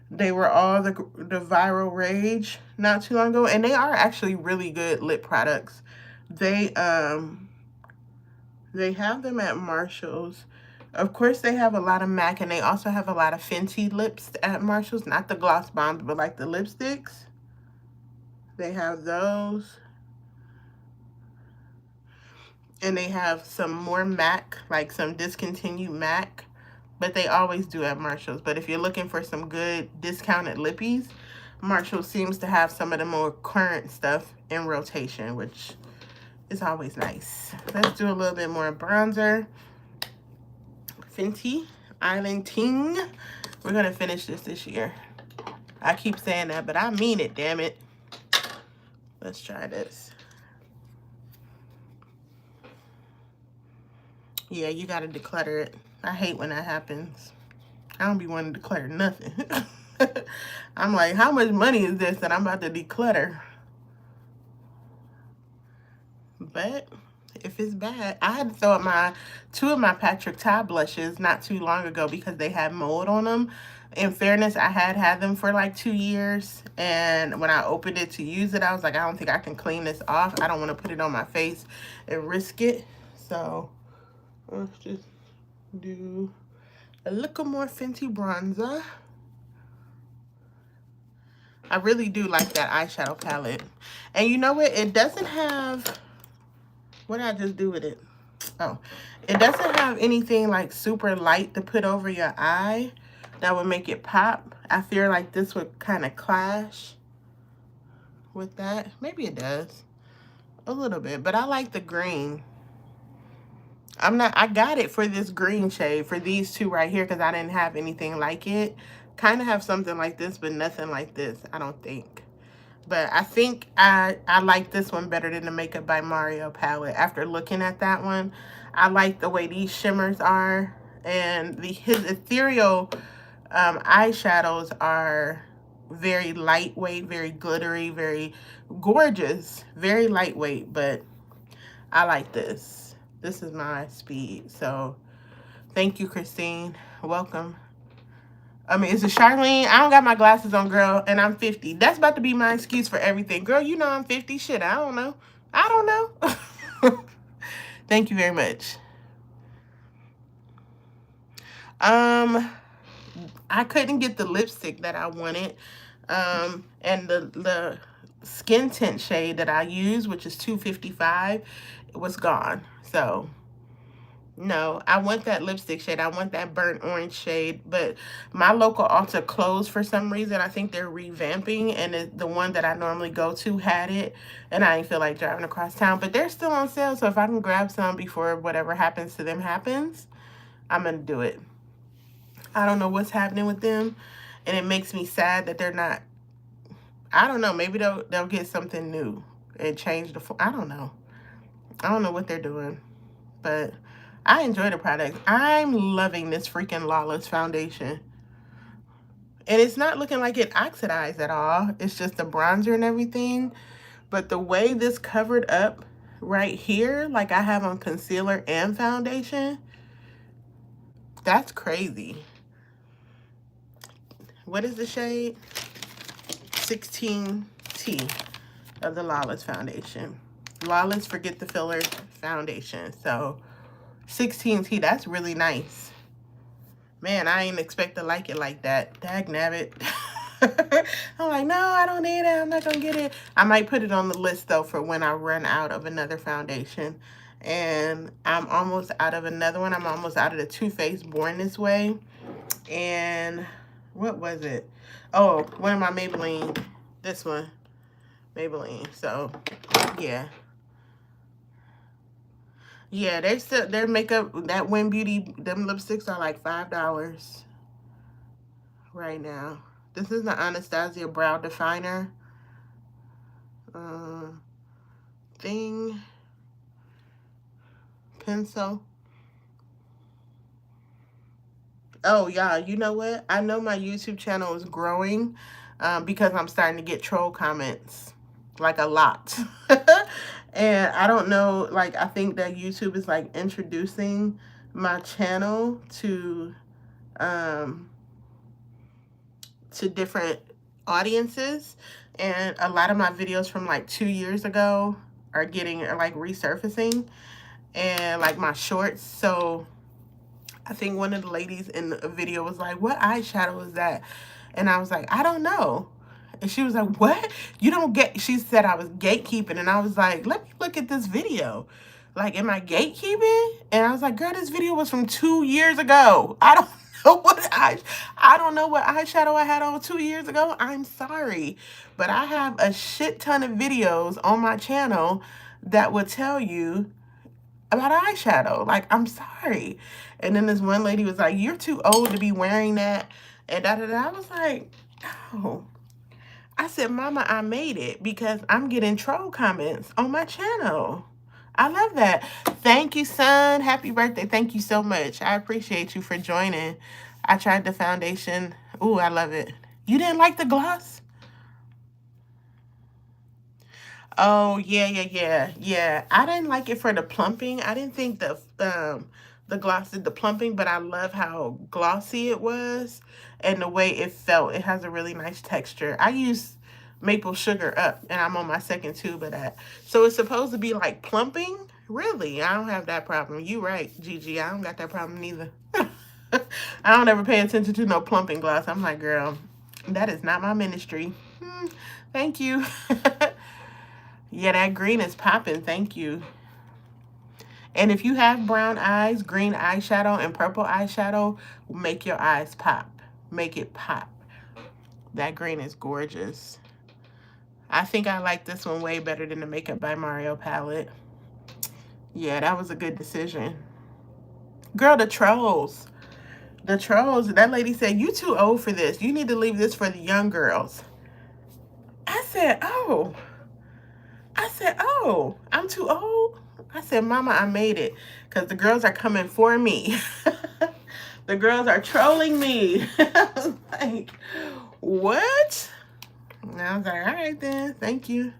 They were all the viral rage not too long ago, and they are actually really good lip products. They have them at Marshall's. Of course, they have a lot of MAC, and they also have a lot of Fenty lips at Marshall's. Not the gloss bombs, but like the lipsticks. They have those. And they have some more MAC, like some discontinued MAC. But they always do at Marshalls. But if you're looking for some good discounted lippies, Marshall seems to have some of the more current stuff in rotation, which is always nice. Let's do a little bit more bronzer. Fenty Island Ting. We're going to finish this year. I keep saying that, but I mean it, damn it. Let's try this. Yeah, you got to declutter it. I hate when that happens. I don't be wanting to declutter nothing. I'm like, how much money is this that I'm about to declutter? But if it's bad, I had to throw up two of my Patrick Ta blushes not too long ago because they had mold on them. In fairness, I had them for like 2 years, and when I opened it to use it, I was like, I don't think I can clean this off. I don't want to put it on my face and risk it. So let's just do a little more Fenty bronzer. I really do like that eyeshadow palette. And you know what? It doesn't have... What did I just do with it? Oh, it doesn't have anything like super light to put over your eye that would make it pop. I feel like this would kind of clash with that. Maybe it does. A little bit. But I like the green. I got it for this green shade, for these two right here, because I didn't have anything like it. Kind of have something like this, but nothing like this, I don't think. But I think I like this one better than the Makeup by Mario palette. After looking at that one, I like the way these shimmers are. And his ethereal eyeshadows are very lightweight, very glittery, very gorgeous, very lightweight. But I like this. This is my speed. So thank you, Christine. Welcome. I mean, is it Charlene? I don't got my glasses on, girl, and I'm 50. That's about to be my excuse for everything. Girl, you know I'm 50. Shit, I don't know. I don't know. Thank you very much. I couldn't get the lipstick that I wanted. And the skin tint shade that I use, which is $2.55, it was gone. So no, I want that lipstick shade. I want that burnt orange shade. But my local Ulta closed for some reason. I think they're revamping. And the one that I normally go to had it. And I didn't feel like driving across town. But they're still on sale. So if I can grab some before whatever happens to them happens, I'm going to do it. I don't know what's happening with them. And it makes me sad that they're not. I don't know. Maybe they'll get something new and change the... I don't know. I don't know what they're doing. But I enjoy the product. I'm loving this freaking Lawless foundation. And it's not looking like it oxidized at all. It's just the bronzer and everything. But the way this covered up right here, like I have on concealer and foundation, that's crazy. What is the shade? 16T of the Lawless foundation. Lawless Forget the Filler foundation. So 16T, that's really nice. Man, I ain't expect to like it like that. Dagnabbit. I'm like, no, I don't need it. I'm not gonna get it. I might put it on the list though for when I run out of another foundation. And I'm almost out of another one. I'm almost out of the Too Faced Born This Way. And what was it? Oh, one of my Maybelline. This one. Maybelline. So, yeah. Yeah, their makeup, that Win Beauty, them lipsticks are like $5 right now. This is the Anastasia Brow Definer thing. Pencil. Oh, yeah, you know what? I know my YouTube channel is growing because I'm starting to get troll comments, like a lot. And I don't know, like, I think that YouTube is, like, introducing my channel to different audiences. And a lot of my videos from, like, 2 years ago are like, resurfacing. And, like, my shorts. So I think one of the ladies in the video was like, what eyeshadow is that? And I was like, I don't know. And she was like, what? You don't get, she said I was gatekeeping. And I was like, let me look at this video. Like, am I gatekeeping? And I was like, girl, this video was from 2 years ago. I don't know I don't know what eyeshadow I had on 2 years ago. I'm sorry. But I have a shit ton of videos on my channel that would tell you about eyeshadow. Like, I'm sorry. And then this one lady was like, you're too old to be wearing that. And da da da. I was like, no. I said, Mama, I made it because I'm getting troll comments on my channel. I love that. Thank you, son. Happy birthday. Thank you so much. I appreciate you for joining. I tried the foundation. Ooh, I love it. You didn't like the gloss? Oh, yeah. I didn't like it for the plumping. I didn't think the gloss did the plumping, but I love how glossy it was and the way it felt. It has a really nice texture. I use maple sugar up, and I'm on my second tube of that. So it's supposed to be like plumping? Really? I don't have that problem. You right, Gigi. I don't got that problem neither. I don't ever pay attention to no plumping gloss. I'm like, girl, that is not my ministry. Thank you. Yeah, that green is popping. Thank you. And if you have brown eyes, green eyeshadow, and purple eyeshadow, make your eyes pop. Make it pop. That green is gorgeous. I think I like this one way better than the Makeup by Mario palette. Yeah, that was a good decision. Girl, the trolls. The trolls. That lady said, you too old for this. You need to leave this for the young girls. I said, oh. I'm too old? I said, Mama, I made it. Because the girls are coming for me. The girls are trolling me. I was like, what? And I was like, all right then. Thank you.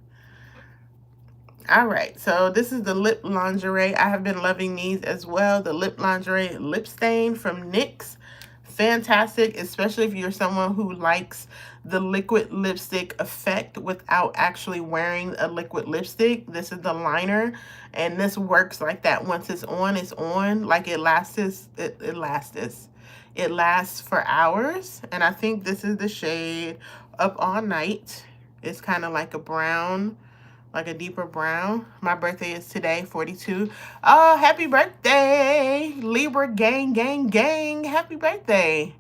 All right. So this is the lip lingerie. I have been loving these as well. The lip lingerie lip stain from NYX. Fantastic, especially if you're someone who likes the liquid lipstick effect without actually wearing a liquid lipstick. This is the liner, and this works like that. Once it's on, it's on. Like it lasts. It lasts for hours. And I think this is the shade Up All Night. It's kind of like a brown, like a deeper brown. My birthday is today, 42. Oh, happy birthday, Libra gang, gang, gang. Happy birthday.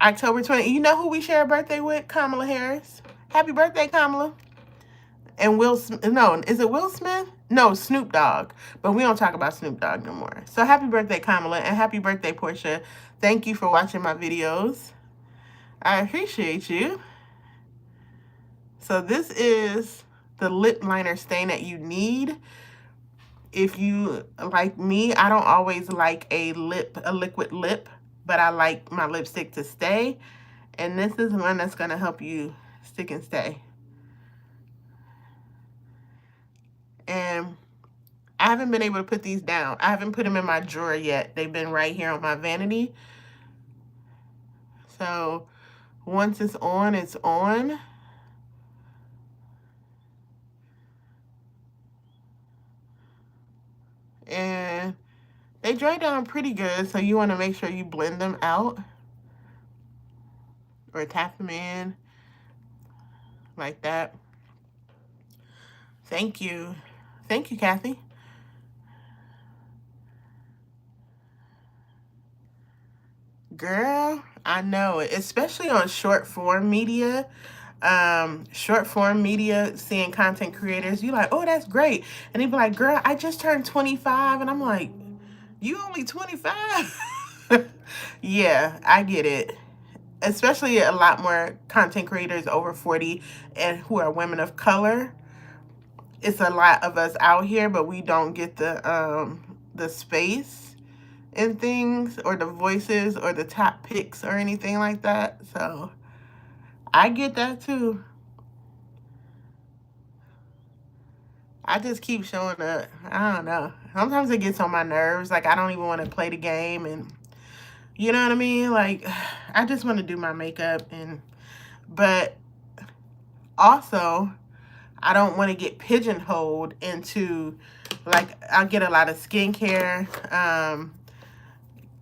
October 20. You know who we share a birthday with? Kamala Harris. Happy birthday, Kamala. And no, is it Will Smith? No, Snoop Dogg. But we don't talk about Snoop Dogg no more. So happy birthday, Kamala, and happy birthday, Portia. Thank you for watching my videos. I appreciate you. So this is the lip liner stain that you need. If you, like me, I don't always like a liquid lip, but I like my lipstick to stay. And this is one that's going to help you stick and stay. And I haven't been able to put these down. I haven't put them in my drawer yet. They've been right here on my vanity. So once it's on, it's on. And they dry down pretty good, so you want to make sure you blend them out or tap them in like that. Thank you. Thank you, Kathy. Girl, I know it, especially on short form media. Seeing content creators, you like, oh, that's great. And they be like, girl, I just turned 25. And I'm like, you only 25? Yeah, I get it. Especially a lot more content creators over 40 and who are women of color. It's a lot of us out here, but we don't get the space and things, or the voices, or the top picks, or anything like that. So I get that too. I just keep showing up. I don't know. Sometimes it gets on my nerves. Like, I don't even want to play the game, and you know what I mean? Like, I just want to do my makeup, but also I don't want to get pigeonholed into, like, I get a lot of skincare,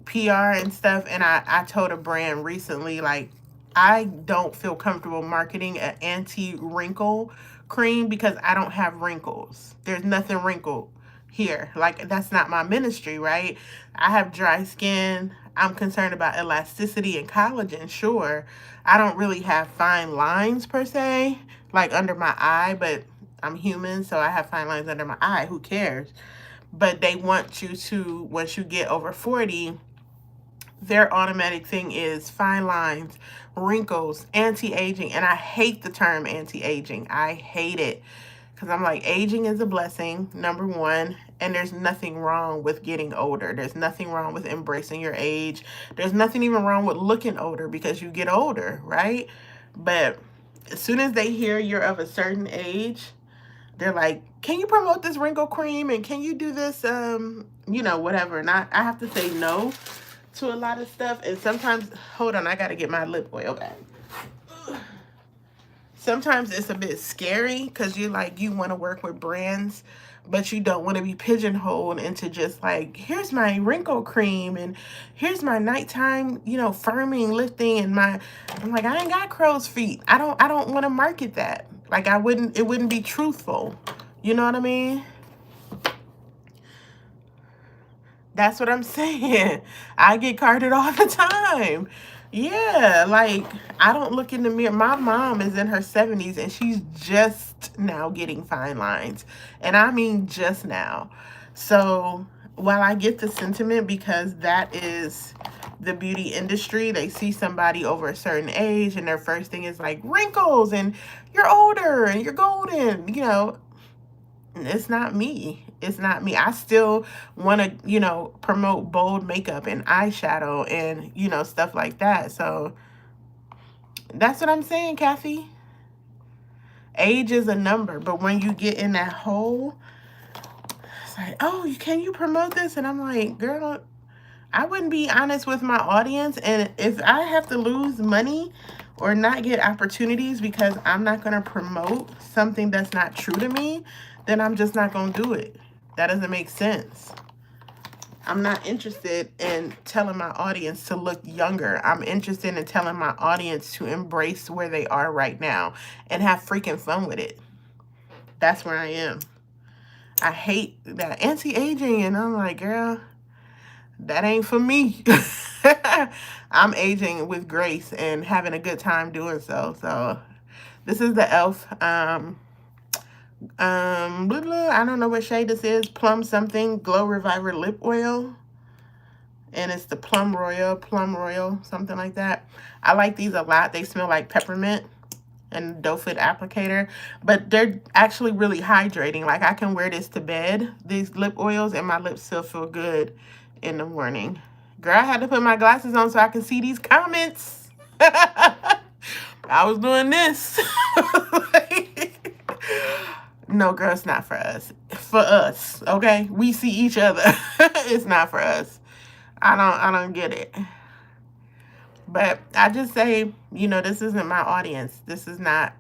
PR and stuff, and I told a brand recently, like, I don't feel comfortable marketing an anti-wrinkle cream because I don't have wrinkles. There's nothing wrinkled here. Like, that's not my ministry, right? I have dry skin. I'm concerned about elasticity and collagen, sure. I don't really have fine lines per se, like under my eye, but I'm human, so I have fine lines under my eye. Who cares? But they want you to, once you get over 40, their automatic thing is fine lines, wrinkles, anti-aging. And I hate the term anti-aging. I hate it because I'm like, aging is a blessing, number one. And there's nothing wrong with getting older. There's nothing wrong with embracing your age. There's nothing even wrong with looking older because you get older, right? But as soon as they hear you're of a certain age, they're like, can you promote this wrinkle cream? And can you do this, whatever. And I have to say no to a lot of stuff. And sometimes, hold on, I got to get my lip oil back. Sometimes it's a bit scary because you want to work with brands, but you don't want to be pigeonholed into just like, here's my wrinkle cream and here's my nighttime, firming, lifting, and I'm like, I ain't got crow's feet. I don't want to market that. Like, it wouldn't be truthful. You know what I mean? That's what I'm saying. I get carded all the time. Yeah, like, I don't look in the mirror. My mom is in her 70s and she's just now getting fine lines. And I mean just now. So while I get the sentiment because that is the beauty industry, they see somebody over a certain age and their first thing is like wrinkles and you're older and you're golden, it's not me. It's not me. I still want to, promote bold makeup and eyeshadow and, stuff like that. So that's what I'm saying, Kathy. Age is a number, but when you get in that hole, it's like, oh, can you promote this? And I'm like, girl, I wouldn't be honest with my audience. And if I have to lose money or not get opportunities because I'm not going to promote something that's not true to me, then I'm just not going to do it. That doesn't make sense. I'm not interested in telling my audience to look younger. I'm interested in telling my audience to embrace where they are right now and have freaking fun with it. That's where I am. I hate that anti-aging, and I'm like, girl, that ain't for me. I'm aging with grace and having a good time doing so. So this is the e.l.f. Blah, blah, I don't know what shade this is. Plum something Glow Reviver lip oil. And it's the Plum Royal, something like that. I like these a lot. They smell like peppermint and doe foot applicator. But they're actually really hydrating. Like, I can wear this to bed, these lip oils, and my lips still feel good in the morning. Girl, I had to put my glasses on so I can see these comments. I was doing this. No, girl, it's not for us. For us, okay? We see each other. It's not for us. I don't get it. But I just say, this isn't my audience. This is not,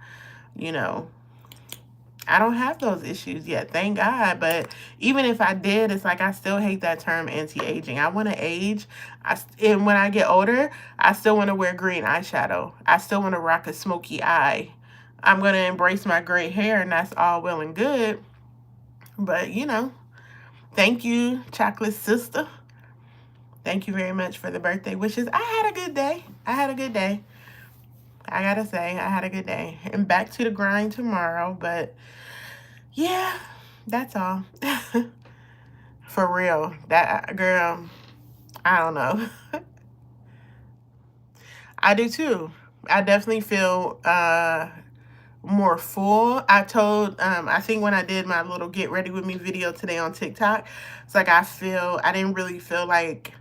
I don't have those issues yet, thank God. But even if I did, it's like I still hate that term anti-aging. I want to age. And when I get older, I still want to wear green eyeshadow. I still want to rock a smoky eye. I'm going to embrace my gray hair, and that's all well and good. But, thank you, Chocolate Sister. Thank you very much for the birthday wishes. I had a good day. I gotta say, I had a good day. And back to the grind tomorrow. But, yeah, that's all. For real. That, girl, I don't know. I do too. I definitely feel more full. I think when I did my little get ready with me video today on TikTok, it's like I didn't really feel like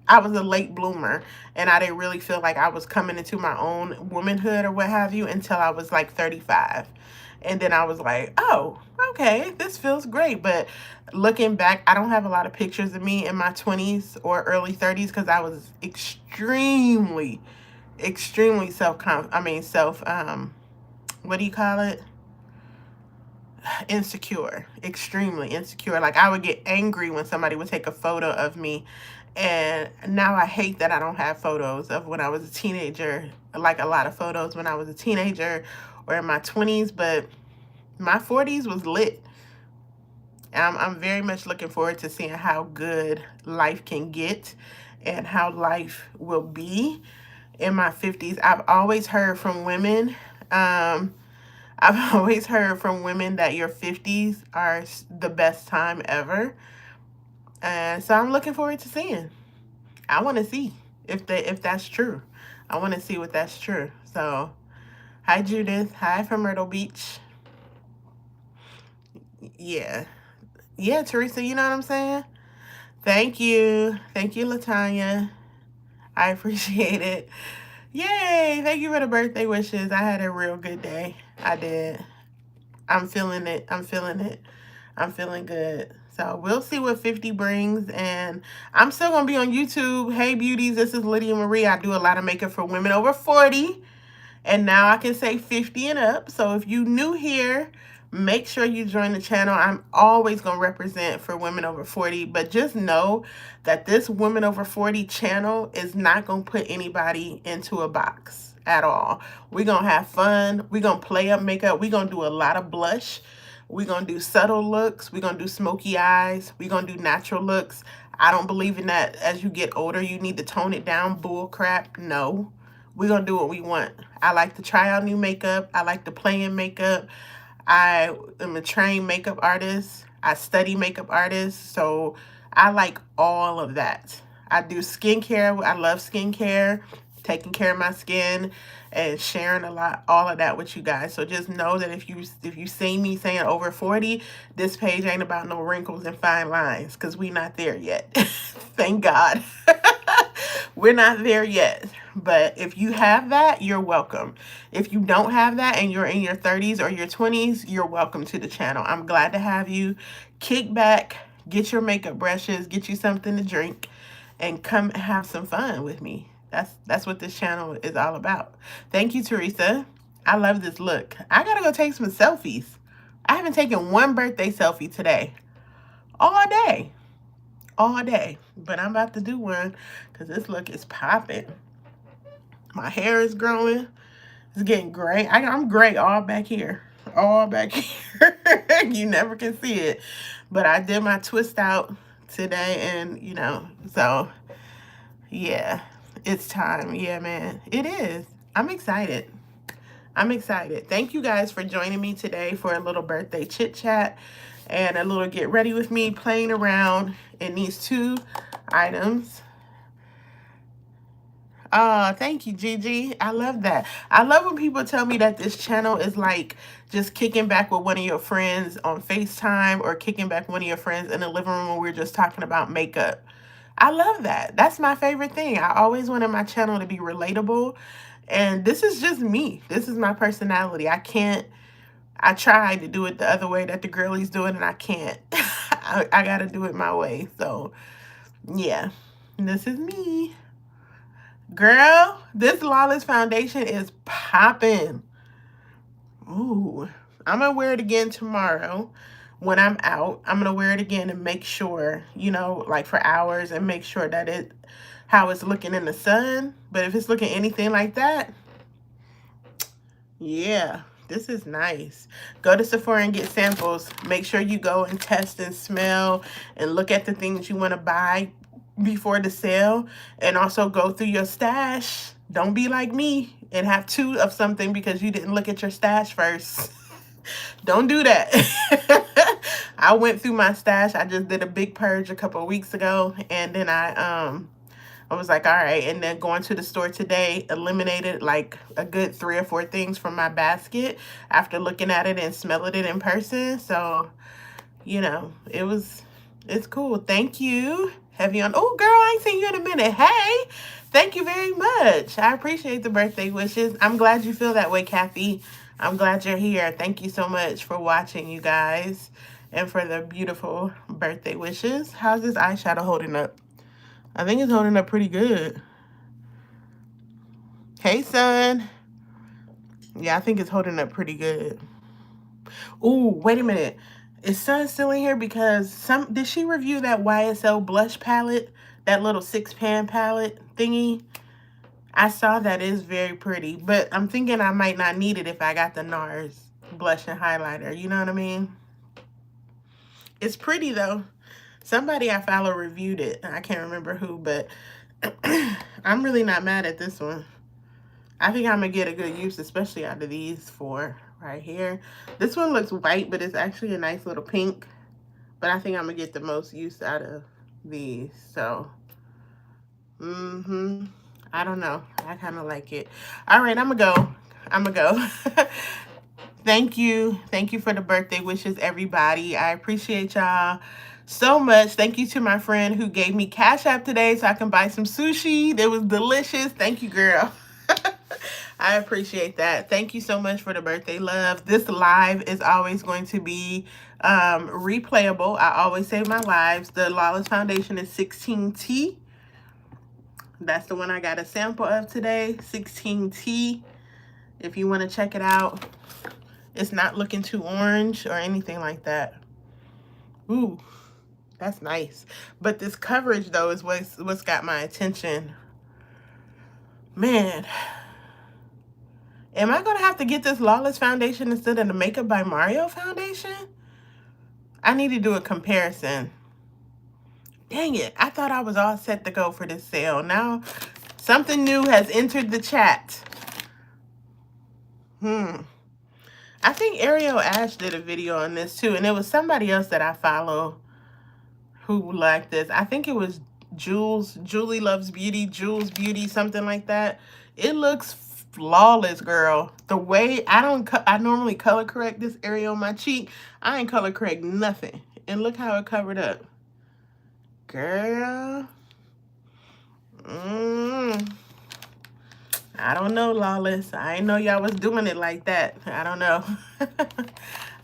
I was a late bloomer, and I didn't really feel like I was coming into my own womanhood or what have you until I was like 35. And then I was like, oh, okay, this feels great. But looking back, I don't have a lot of pictures of me in my 20s or early 30s because I was extremely what do you call it? Insecure. Extremely insecure. Like, I would get angry when somebody would take a photo of me And now I hate that I don't have photos of when I was a teenager, like a lot of photos when I was a teenager or in my 20s, but my 40s was lit. I'm very much looking forward to seeing how good life can get and how life will be in my 50s. I've always heard from women that your 50s are the best time ever. And so I'm looking forward to seeing. I want to see if that's true. I want to see what that's true. So, hi Judith. Hi from Myrtle Beach. Yeah. Yeah, Teresa, you know what I'm saying? Thank you. Thank you, Latanya. I appreciate it. Yay! Thank you for the birthday wishes. I had a real good day. I did. I'm feeling it. I'm feeling it. I'm feeling good. So we'll see what 50 brings. And I'm still going to be on YouTube. Hey, beauties. This is Lydia Marie. I do a lot of makeup for women over 40. And now I can say 50 and up. So if you new here, make sure you join the channel. I'm always going to represent for women over 40. But just know that this women over 40 channel is not going to put anybody into a box at all. We're going to have fun. We're going to play up makeup. We're going to do a lot of blush. We're going to do subtle looks. We're going to do smoky eyes. We're going to do natural looks. I don't believe in that as you get older, you need to tone it down. Bull crap. No. We're going to do what we want. I like to try out new makeup. I like to play in makeup. I am a trained makeup artist. I study makeup artists. So I like all of that. I do skincare. I love skincare, taking care of my skin and sharing all of that with you guys. So just know that if you see me saying over 40, this page ain't about no wrinkles and fine lines because we not there yet. Thank God. We're not there yet. But if you have that, you're welcome. If you don't have that and you're in your 30s or your 20s, you're welcome to the channel. I'm glad to have you. Kick back, get your makeup brushes, get you something to drink, and come have some fun with me. That's what this channel is all about. Thank you, Teresa. I love this look. I gotta go take some selfies. I haven't taken one birthday selfie today. All day. All day. But I'm about to do one because this look is popping. My hair is growing. It's getting gray. I'm gray all back here. All back here. You never can see it. But I did my twist out today and, so, yeah. It's time. Yeah, man. It is. I'm excited. I'm excited. Thank you guys for joining me today for a little birthday chit chat and a little get ready with me playing around in these two items. Oh, thank you, Gigi. I love that. I love when people tell me that this channel is like just kicking back with one of your friends on FaceTime or kicking back one of your friends in the living room when we're just talking about makeup. I love that. That's my favorite thing. I always wanted my channel to be relatable. And this is just me. This is my personality. I tried to do it the other way that the girlies do it, and I can't. I got to do it my way. So, yeah. This is me. Girl, this Lawless foundation is popping. Ooh. I'm going to wear it again tomorrow when I'm out. I'm going to wear it again and make sure, like for hours and make sure that how it's looking in the sun. But if it's looking anything like that, yeah, this is nice. Go to Sephora and get samples. Make sure you go and test and smell and look at the things you want to buy before the sale, and also go through your stash. Don't be like me and have two of something because you didn't look at your stash first. Don't do that. I went through my stash. I just did a big purge a couple of weeks ago, and then I was like, all right. And then going to the store today, eliminated like a good 3 or 4 things from my basket after looking at it and smelling it in person. So, it's cool. Thank you. Heavy on. Oh, girl, I ain't seen you in a minute. Hey, thank you very much. I appreciate the birthday wishes. I'm glad you feel that way, Kathy. I'm glad you're here. Thank you so much for watching, you guys, and for the beautiful birthday wishes. How's this eyeshadow holding up? I think it's holding up pretty good. Hey, son. Yeah, I think it's holding up pretty good. Ooh, wait a minute. Is Sun still in here? Because did she review that YSL blush palette that little 6-pan palette thingy. I saw that is very pretty, but I'm thinking I might not need it if I got the Nars blush and highlighter. You know what I mean? It's pretty though. Somebody I follow reviewed it. I can't remember who, but I'm really not mad at this one. I think I'm going to get a good use, especially out of these four right here. This one looks white, but it's actually a nice little pink. But I think I'm going to get the most use out of these. So, I don't know. I kind of like it. All right, I'm going to go. I'm going to go. Thank you. Thank you for the birthday wishes, everybody. I appreciate y'all so much. Thank you to my friend who gave me Cash App today so I can buy some sushi. It was delicious. Thank you, girl. I appreciate that. Thank you so much for the birthday love. This live is always going to be replayable. I always save my lives. The Lawless foundation is 16T. That's the one I got a sample of today, 16T. If you want to check it out. It's not looking too orange or anything like that. Ooh, that's nice. But this coverage, though, is what's got my attention. Man. Am I going to have to get this Lawless foundation instead of the Makeup by Mario foundation? I need to do a comparison. Dang it. I thought I was all set to go for this sale. Now, something new has entered the chat. I think Ariel Ash did a video on this too, and it was somebody else that I follow who liked this. I think it was Julie Loves Beauty, Jules Beauty, something like that. It looks flawless, girl. The way I normally color correct this area on my cheek. I ain't color correct nothing. And look how it covered up. Girl. I don't know, Lawless. I didn't know y'all was doing it like that. I don't know.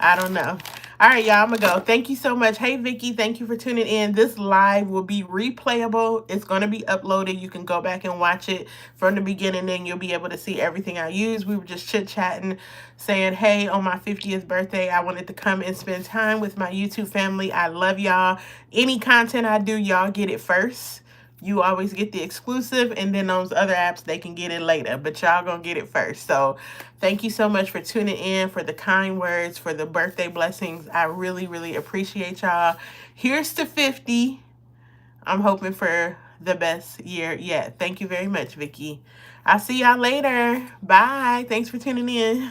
I don't know. All right, y'all, I'm going to go. Thank you so much. Hey, Vicky, thank you for tuning in. This live will be replayable. It's going to be uploaded. You can go back and watch it from the beginning, and you'll be able to see everything I use. We were just chit-chatting, saying, hey, on my 50th birthday, I wanted to come and spend time with my YouTube family. I love y'all. Any content I do, y'all get it first. You always get the exclusive, and then those other apps, they can get it later. But y'all gonna get it first. So thank you so much for tuning in, for the kind words, for the birthday blessings. I really, really appreciate y'all. Here's to 50. I'm hoping for the best year yet. Thank you very much, Vicky. I'll see y'all later. Bye. Thanks for tuning in.